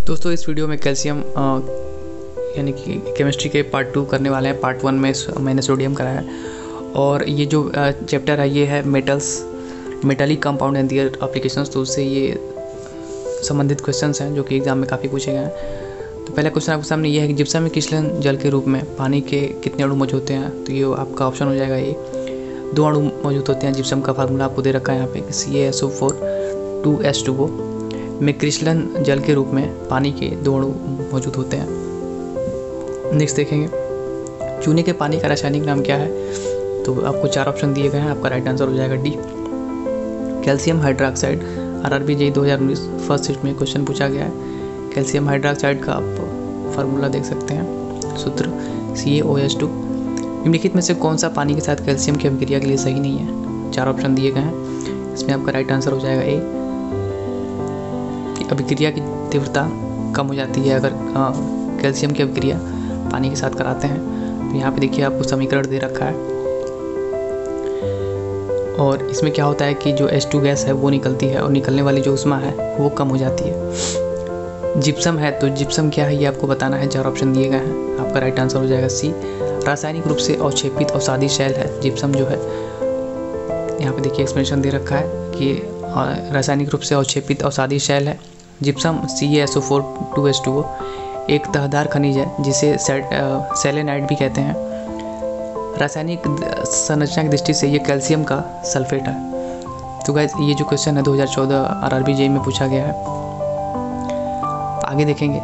दोस्तों इस वीडियो में कैल्शियम यानी कि केमिस्ट्री के पार्ट 2 करने वाले हैं। पार्ट 1 में मैंने सोडियम कराया है और ये जो चैप्टर है ये है metallic compound and their applications. तो उससे ये संबंधित क्वेश्चंस हैं जो कि एग्जाम में काफ़ी पूछे गए हैं। तो पहला क्वेश्चन आपके सामने ये है कि जिप्सम में क्रिस्टलन जल के रूप में पानी के कितने अणु मौजूद होते हैं। तो ये आपका ऑप्शन हो जाएगा ए, 2 अणु मौजूद होते हैं। जिप्सम का फार्मूला आपको दे रखा है यहाँ पे CaSO4 2H2O में क्रिस्टलन जल के रूप में पानी के 2 अणु मौजूद होते हैं। नेक्स्ट देखेंगे चूने के पानी का रासायनिक नाम क्या है। तो आपको 4 ऑप्शन दिए गए हैं, आपका राइट आंसर हो जाएगा D, calcium hydroxide. RRB JEE 2019 first shift में क्वेश्चन पूछा गया है। कैल्शियम हाइड्रोक्साइड का आप फार्मूला देख सकते हैं, सूत्र CaOH2। निम्नलिखित में से कौन सा पानी के साथ कैल्शियम की अभिक्रिया के लिए सही नहीं है। 4 ऑप्शन दिए गए हैं, इसमें आपका राइट आंसर हो जाएगा ए, अभिक्रिया की तीव्रता कम हो जाती है अगर कैल्शियम की अभिक्रिया पानी के साथ कराते हैं। तो यहाँ पे देखिए आपको समीकरण दे रखा है और इसमें क्या होता है कि जो H2 गैस है वो निकलती है और निकलने वाली जो उष्मा है वो कम हो जाती है। जिप्सम है तो जिप्सम क्या है ये आपको बताना है। 4 ऑप्शन दिए गए हैं, आपका राइट आंसर हो जाएगा सी, रासायनिक रूप से अवक्षेपित अवसादी शैल है जिप्सम जो है। यहाँ पे देखिए एक्सप्लेनेशन दे रखा है कि रासायनिक रूप से अवक्षेपित अवसादी शैल है जिप्सम। CaSO4 2H2O एक तहदार खनिज है जिसे सेलेनाइड भी कहते हैं। रासायनिक संरचना की दृष्टि से ये कैल्शियम का सल्फेट है। तो गाइस ये जो क्वेश्चन है 2014 RRB JEE में पूछा गया है। आगे देखेंगे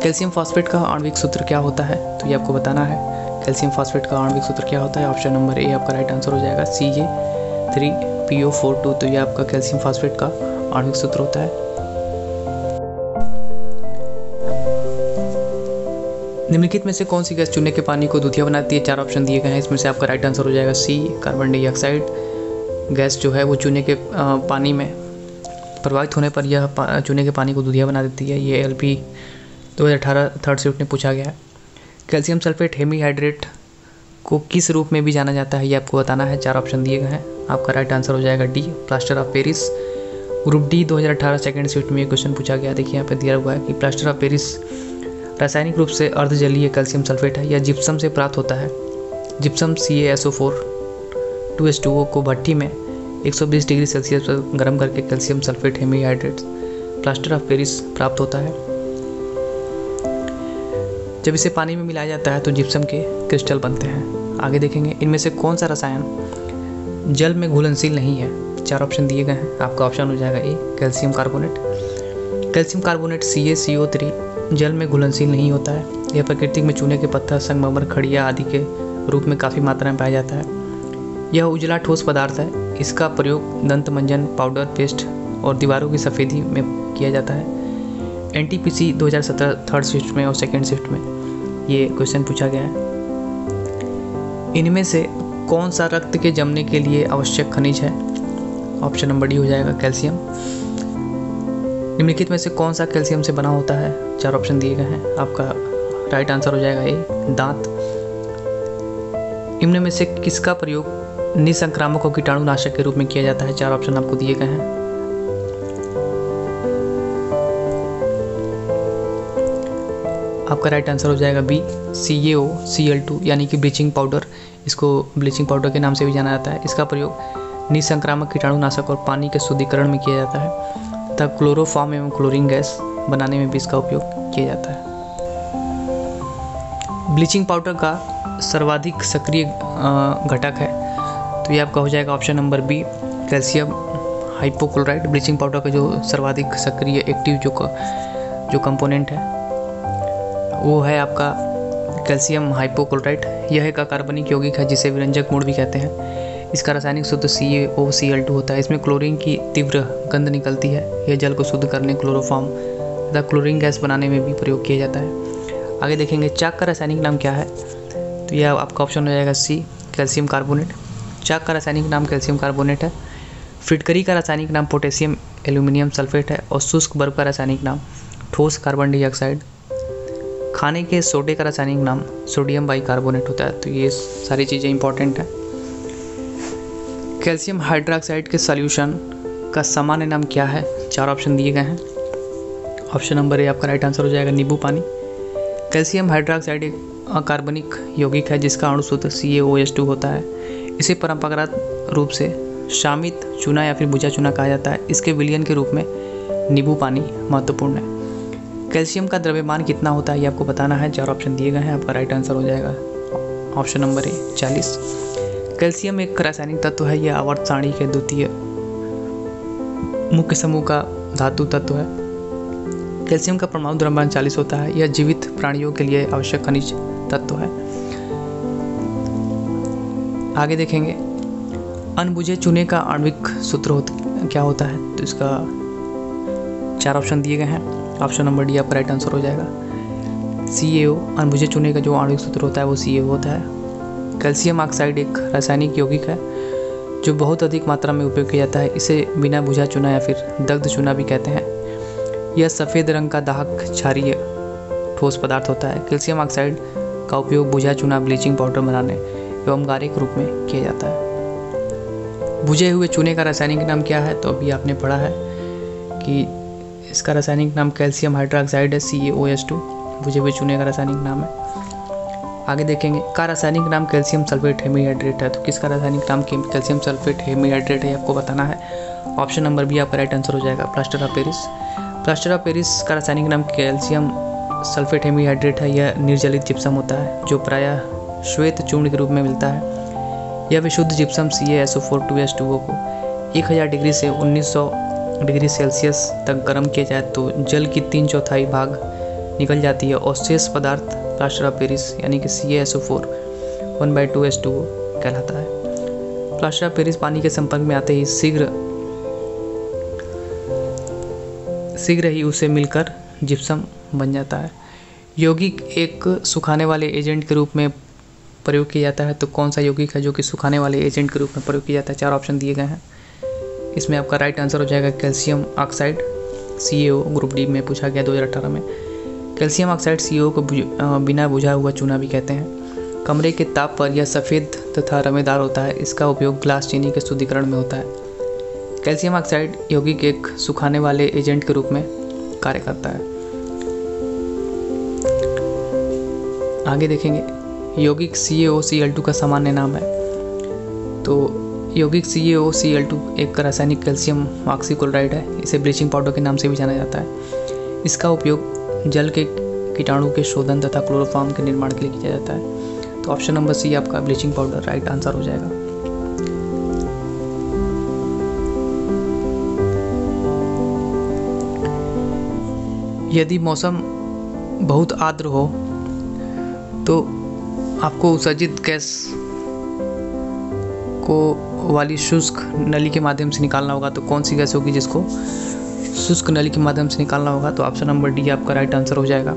कैल्शियम फॉस्फेट का आणविक सूत्र क्या होता है। तो ये आपको बताना है कैल्शियम फॉस्फेट का आणविक सूत्र क्या होता है। ऑप्शन नंबर ए आपका राइट आंसर हो जाएगा Ca3PO42। तो ये आपका कैल्शियम फॉस्फेट का आणविक सूत्र होता है। निम्नलिखित में से कौन सी गैस चूने के पानी को दूधिया बनाती है। 4 ऑप्शन दिए गए हैं, इसमें से आपका राइट आंसर हो जाएगा सी, कार्बन डाइऑक्साइड गैस जो है वो चूने के पानी में प्रवाहित होने पर यह चूने के पानी को दूधिया बना देती है। ये LP 2018 थर्ड शिफ्ट में पूछा गया है। कैल्शियम सल्फेट हेमीहाइड्रेट को किस रूप में भी जाना जाता है ये आपको बताना है। 4 ऑप्शन दिए गए हैं, आपका राइट आंसर हो जाएगा D, plaster of Paris. Group D 2018 second shift में क्वेश्चन पूछा गया। देखिए यहाँ पे दिया हुआ है कि प्लास्टर ऑफ पेरिस रासायनिक रूप से अर्धजलीय कैल्शियम सल्फेट है। यह जिप्सम से प्राप्त होता है। जिप्सम CaSO4 2H2O को भट्टी में 120 डिग्री सेल्सियस पर गर्म करके calcium sulphate hemihydrate plaster of Paris प्राप्त होता है। जब इसे पानी में मिलाया जाता है तो जिप्सम के क्रिस्टल बनते हैं। आगे देखेंगे इनमें से कौन सा रसायन जल में घुलनशील नहीं है। 4 ऑप्शन दिए गए हैं, आपका ऑप्शन हो जाएगा A, calcium carbonate. Calcium carbonate CaCO3 जल में घुलनशील नहीं होता है। यह प्रकृति में चूने के पत्थर, संगमरमर, खड़िया आदि के रूप में काफ़ी मात्रा में पाया जाता है। यह उजला ठोस पदार्थ है। इसका प्रयोग दंत मंजन, पाउडर, पेस्ट और दीवारों की सफ़ेदी में किया जाता है। NTPC 2017 थर्ड शिफ्ट में और सेकेंड शिफ्ट में ये क्वेश्चन पूछा गया है। इनमें से कौन सा रक्त के जमने के लिए आवश्यक खनिज है। ऑप्शन नंबर डी हो जाएगा कैल्शियम। निम्नलिखित में से कौन सा कैल्शियम से बना होता है। 4 ऑप्शन दिए गए हैं, आपका राइट आंसर हो जाएगा ए, दांत। इनमें से किसका प्रयोग निसंक्रामक और कीटाणुनाशक के रूप में किया जाता है। 4 ऑप्शन आपको दिए गए हैं। आपका राइट आंसर हो जाएगा बी, CaOCl2 यानी कि ब्लीचिंग पाउडर। इसको ब्लीचिंग पाउडर के नाम से भी जाना जाता है। इसका प्रयोग निसंक्रामक कीटाणुनाशक और पानी के शुद्धिकरण में किया जाता है तथा क्लोरोफॉर्म एवं क्लोरीन गैस बनाने में भी इसका उपयोग किया जाता है। ब्लीचिंग पाउडर का सर्वाधिक सक्रिय घटक है। तो ये आपका हो जाएगा option number B, calcium hypochlorite. Bleaching powder का जो सर्वाधिक सक्रिय एक्टिव जो कंपोनेंट है वो है आपका कैल्शियम हाइपोक्लोराइड। यह एक अकार्बनिक यौगिक है जिसे विरंजक मूल भी कहते हैं। इसका रासायनिक सूत्र CaOCl2 होता है। इसमें क्लोरीन की तीव्र गंध निकलती है। यह जल को शुद्ध करने, क्लोरोफॉर्म तथा क्लोरीन गैस बनाने में भी प्रयोग किया जाता है। आगे देखेंगे चाक का रासायनिक नाम क्या है। तो यह आपका ऑप्शन हो जाएगा सी, कैल्शियम कार्बोनेट। चाक का रासायनिक नाम कैल्शियम कार्बोनेट है। फिटकरी का रासायनिक नाम पोटेशियम एल्यूमिनियम सल्फेट है और शुष्क बर्फ का रासायनिक नाम ठोस कार्बन डाइऑक्साइड। खाने के सोडे का रासायनिक नाम सोडियम बाइकार्बोनेट होता है। तो ये सारी चीज़ें इंपॉर्टेंट है। कैल्शियम हाइड्रोक्साइड के सॉल्यूशन का सामान्य नाम क्या है। 4 ऑप्शन दिए गए हैं, ऑप्शन नंबर ए आपका राइट आंसर हो जाएगा नींबू पानी। कैल्शियम हाइड्रोक्साइड एक अकार्बनिक यौगिक है जिसका अणु सूत्र CaOH2 होता है। इसे परंपरागत रूप से शामित चूना या फिर भुजा चूना कहा जाता है। इसके विलयन के रूप में नींबू पानी महत्वपूर्ण है। कैल्शियम का द्रव्यमान कितना होता है ये आपको बताना है। 4 ऑप्शन दिए गए हैं, आपका राइट आंसर हो जाएगा ऑप्शन नंबर ए 40। कैल्शियम एक रासायनिक तत्व है। यह आवर्त सारणी के द्वितीय मुख्य समूह का धातु तत्व है। कैल्शियम का परमाणु द्रव्यमान 40 होता है। यह जीवित प्राणियों के लिए आवश्यक खनिज तत्व है। आगे देखेंगे अनबुझे चूने का आणविक सूत्र क्या होता है, तो इसका 4 ऑप्शन दिए गए हैं। ऑप्शन नंबर डी आपका राइट आंसर हो जाएगा CaO। अनबुझे चूने का जो आणविक सूत्र होता है वो CaO होता है। कैल्शियम ऑक्साइड एक रासायनिक यौगिक है जो बहुत अधिक मात्रा में उपयोग किया जाता है। इसे बिना बुझा चूना या फिर दग्ध चूना भी कहते हैं। यह सफ़ेद रंग का दाहक क्षारीय ठोस पदार्थ होता है। कैल्शियम ऑक्साइड का उपयोग बुझा चूना, ब्लीचिंग पाउडर बनाने एवं गारे के रूप में किया जाता है। बुझे हुए चूने का रासायनिक नाम क्या है, तो अभी आपने पढ़ा है कि इसका रासायनिक नाम कैल्शियम हाइड्रोक्साइड है CaOH2 बुझे हुए चूने का रासायनिक नाम है। आगे देखेंगे का रासायनिक नाम कैल्शियम सल्फेट हेमीहाइड्रेट है, तो किसका रासायनिक नाम कैल्शियम सल्फेट हेमीहाइड्रेट है आपको बताना है। ऑप्शन नंबर बी आपका राइट आंसर हो जाएगा plaster of Paris. Plaster of Paris का रासायनिक नाम कैल्शियम सल्फेट हेमीहाइड्रेट है। यह निर्जलित जिप्सम होता है जो प्रायः श्वेत चूर्ण के रूप में मिलता है। यह विशुद्ध जिप्सम CaSO4 को 1000 डिग्री से 1900 डिग्री सेल्सियस तक गर्म किया जाए तो जल की 3/4 भाग निकल जाती है और शेष पदार्थ प्लास्टर ऑफ पेरिस यानी कि CaSO4 1/2H2O कहलाता है। प्लास्टर ऑफ पेरिस पानी के संपर्क में आते ही शीघ्र ही उसे मिलकर जिप्सम बन जाता है। यौगिक एक सुखाने वाले एजेंट के रूप में प्रयोग किया जाता है, तो कौन सा यौगिक है जो कि सुखाने वाले एजेंट के रूप में प्रयोग किया जाता है। 4 ऑप्शन दिए गए हैं, इसमें आपका राइट आंसर हो जाएगा calcium oxide CaO। Group D में पूछा गया 2018 में। कैल्शियम ऑक्साइड CaO को बिना बुझा हुआ चूना भी कहते हैं। कमरे के ताप पर यह सफ़ेद तथा रमेदार होता है। इसका उपयोग ग्लास चीनी के शुद्धिकरण में होता है। कैल्शियम ऑक्साइड यौगिक एक सुखाने वाले एजेंट के रूप में कार्य करता है। आगे देखेंगे यौगिक CaOCl2 का सामान्य नाम है, तो यौगिक CaOCl2 एक रासायनिक कैल्शियम ऑक्सीक्लोराइड है। इसे ब्लीचिंग पाउडर के नाम से भी जाना जाता है। इसका उपयोग जल के कीटाणु के शोधन तथा क्लोरोफॉर्म के निर्माण के लिए किया जाता है। तो ऑप्शन नंबर सी आपका ब्लीचिंग पाउडर राइट आंसर हो जाएगा। यदि मौसम बहुत आर्द्र हो तो आपको उत्सर्जित गैस को वाली शुष्क नली के माध्यम से निकालना होगा, तो कौन सी गैस होगी जिसको शुष्क नली के माध्यम से निकालना होगा। तो ऑप्शन नंबर डी आपका राइट आंसर हो जाएगा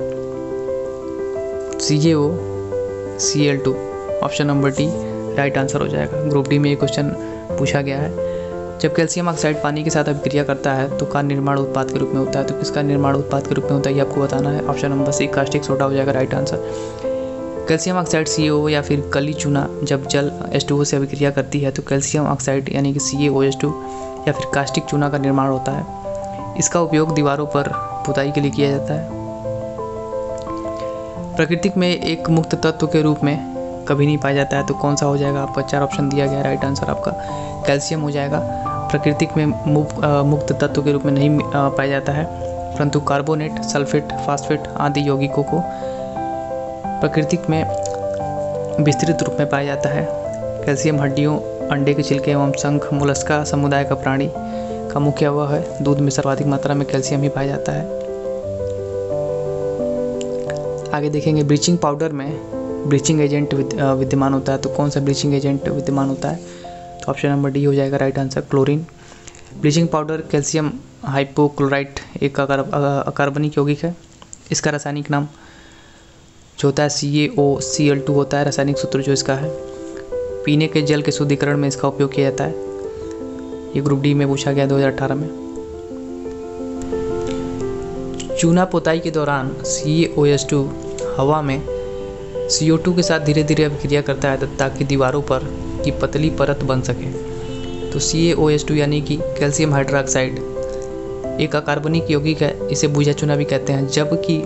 CaOCl2। Option number D right answer हो जाएगा। ग्रुप डी में ये क्वेश्चन पूछा गया है। जब कैल्शियम ऑक्साइड पानी के साथ अभिक्रिया करता है तो का निर्माण उत्पाद के रूप में होता है, तो किसका निर्माण उत्पाद के रूप में होता है ये आपको बताना है। Option number C caustic soda हो जाएगा right answer. Calcium oxide CaO या फिर कली चूना जब जल H2O से अभिक्रिया करती है तो कैल्शियम ऑक्साइड यानी कि CaOH2 या फिर कास्टिक चूना का निर्माण होता है। इसका उपयोग दीवारों पर पुताई के लिए किया जाता है। प्रकृति में एक मुक्त तत्व के रूप में कभी नहीं पाया जाता है, तो कौन सा हो जाएगा आपका। 4 ऑप्शन दिया गया, राइट आंसर आपका कैल्शियम हो जाएगा। प्रकृति में मुक्त तत्व के रूप में नहीं पाया जाता है, परंतु कार्बोनेट, सल्फेट, फास्फेट आदि यौगिकों को प्रकृति में विस्तृत रूप में पाया जाता है। कैल्शियम हड्डियों, अंडे के छिलके एवं शंख मोलस्का समुदाय का प्राणी का मुख्य अवयव है। दूध में सर्वाधिक मात्रा में कैल्शियम ही पाया जाता है। आगे देखेंगे ब्लीचिंग पाउडर में ब्लीचिंग एजेंट विद्यमान होता है, तो कौन सा ब्लीचिंग एजेंट विद्यमान होता है। तो ऑप्शन नंबर डी हो जाएगा right answer chlorine. Bleaching powder calcium hypochlorite एक अकार्बनिक यौगिक है। इसका रासायनिक नाम जो होता है CaOCl2 होता है। रासायनिक सूत्र जो इसका है, पीने के जल के शुद्धिकरण में इसका उपयोग किया जाता है। ये ग्रुप डी में पूछा गया 2018 में। चूना पोताई के दौरान CaOH2 हवा में CO2 के साथ धीरे धीरे अभिक्रिया करता है ताकि दीवारों पर की पतली परत बन सके। तो CaOH2 यानी कि कैल्शियम हाइड्रोक्साइड एक अकार्बनिक यौगिक है, इसे बुझा चूना भी कहते हैं, जबकि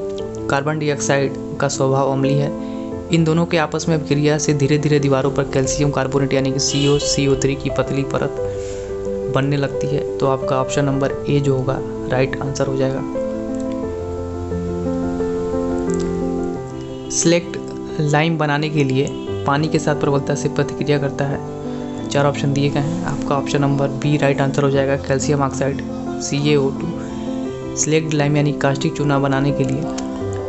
कार्बन डाइऑक्साइड का स्वभाव अम्लीय है। इन दोनों के आपस में अभिक्रिया से धीरे धीरे दीवारों पर कैल्शियम कार्बोनेट यानी कि CO3 की पतली परत बनने लगती है। तो आपका ऑप्शन नंबर ए जो होगा राइट आंसर हो जाएगा। सिलेक्ट लाइम बनाने के लिए पानी के साथ प्रबलता से प्रतिक्रिया करता है। 4 ऑप्शन दिए गए हैं, आपका option number B right answer हो जाएगा, calcium oxide CaO2। Slaked lime यानी कास्टिक चूना बनाने के लिए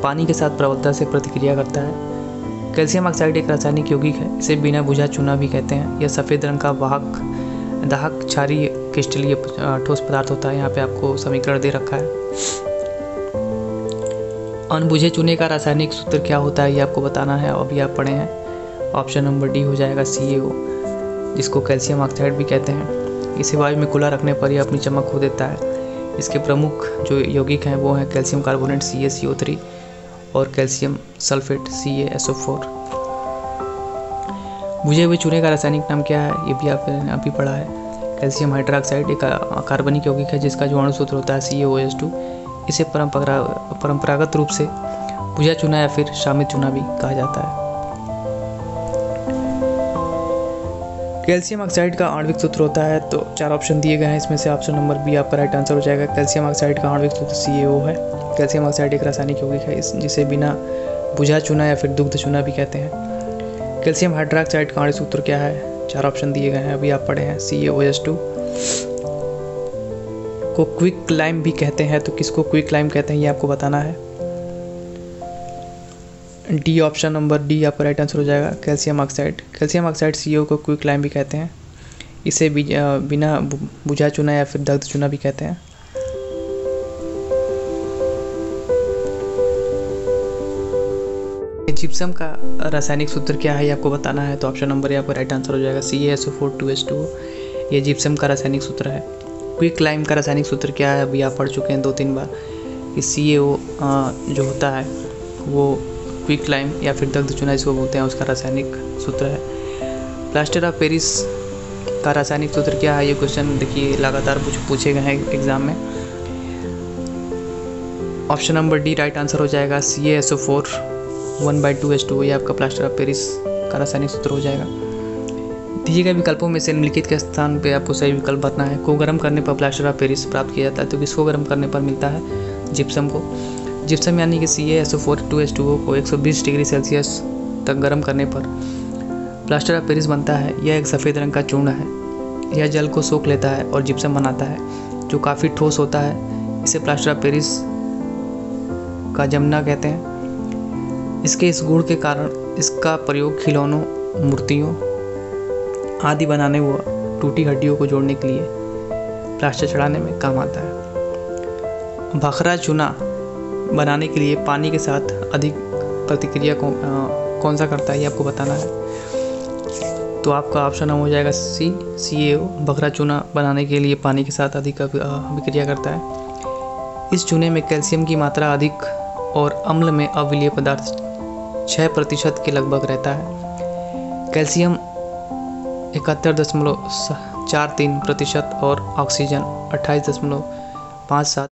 पानी के साथ प्रबलता से प्रतिक्रिया करता है। कैल्शियम ऑक्साइड एक रासायनिक यौगिक है, इसे बिना बुझा चूना भी कहते हैं। यह सफ़ेद रंग का दाहक क्षारीय क्रिस्टलीय ठोस पदार्थ होता है। यहाँ पे आपको समीकरण दे रखा है। अनबुझे चूने का रासायनिक सूत्र क्या होता है ये आपको बताना है, अभी आप पढ़े हैं। ऑप्शन नंबर डी हो जाएगा CaO, जिसको कैल्शियम ऑक्साइड भी कहते हैं। इसे वायु में खुला रखने पर यह अपनी चमक खो देता है। इसके प्रमुख जो यौगिक हैं वो हैं कैल्शियम कार्बोनेट CaCO3 और कैल्शियम सल्फेट CaSO4। बुझे हुए चूने का रासायनिक नाम क्या है ये भी आपने अभी पढ़ा है। कैल्शियम हाइड्रोक्साइड एक कार्बनिक यौगिक है जिसका जो अणु सूत्र होता है CaOH2। इसे परंपरागत रूप से बुझा चूना या फिर शामिल चूना भी कहा जाता है। कैल्शियम ऑक्साइड का आणविक सूत्र होता है, तो 4 ऑप्शन दिए गए हैं, इसमें से ऑप्शन नंबर बी आपका राइट आंसर हो जाएगा। कैल्शियम ऑक्साइड का आणविक सूत्र CaO है। कैल्शियम ऑक्साइड एक रासायनिक यौगिक है जिसे बिना बुझा चूना या फिर दुग्ध चूना भी कहते हैं। कैल्शियम हाइड्रोक्साइड का आणविक सूत्र क्या है? 4 ऑप्शन दिए गए हैं, अभी आप पढ़े हैं। CaOH2 को क्विक लाइम भी कहते हैं, तो किसको क्विक लाइम कहते हैं ये आपको बताना है। डी ऑप्शन नंबर डी आपका राइट आंसर हो जाएगा, calcium oxide. Calcium oxide CO को क्विक लाइम भी कहते हैं। इसे बिना बुझा चूना या फिर दग्ध चूना भी कहते हैं। जिप्सम का रासायनिक सूत्र क्या है ये आपको बताना है, तो ऑप्शन नंबर ए आपका राइट आंसर हो जाएगा, CaSO4 ये जिप्सम का रासायनिक सूत्र है। क्विक लाइम का रासायनिक सूत्र क्या है अभी आप पढ़ चुके हैं 2-3 बार कि CaO जो होता है वो क्विक लाइम या फिर दग्ध चूना इसको बोलते हैं, उसका रासायनिक सूत्र है। प्लास्टर ऑफ पेरिस का रासायनिक सूत्र क्या है, ये क्वेश्चन देखिए लगातार पूछे गए हैं एग्जाम में। Option number D right answer हो जाएगा, CaSO4 1/2H2 ये आपका प्लास्टर ऑफ पेरिस का रासायनिक सूत्र हो जाएगा। दिए गए विकल्पों में से निम्नलिखित के स्थान पे आपको सही विकल्प भरना है। को गर्म करने पर प्लास्टर ऑफ पेरिस प्राप्त किया जाता है, तो किसको गर्म करने पर मिलता है? जिप्सम को। जिप्सम यानी कि CaSO4 को 120 डिग्री सेल्सियस तक गर्म करने पर प्लास्टर ऑफ पेरिस बनता है। यह एक सफ़ेद रंग का चूर्ण है। यह जल को सोख लेता है और जिप्सम बनाता है, जो काफ़ी ठोस होता है। इसे प्लास्टर ऑफ पेरिस का जमना कहते हैं। इसके इस गुण के कारण इसका प्रयोग खिलौनों, मूर्तियों आदि बनाने व टूटी हड्डियों को जोड़ने के लिए प्लास्टर चढ़ाने में काम आता है। भखरा चूना बनाने के लिए पानी के साथ अधिक प्रतिक्रिया कौन सा करता है ये आपको बताना है, तो आपका ऑप्शन हो जाएगा CaO। भखरा चूना बनाने के लिए पानी के साथ अधिक अभिक्रिया करता है। इस चूने में कैल्शियम की मात्रा अधिक और अम्ल में अविलीय पदार्थ 6% के लगभग रहता है। कैल्शियम 71.43% और ऑक्सीजन 28.57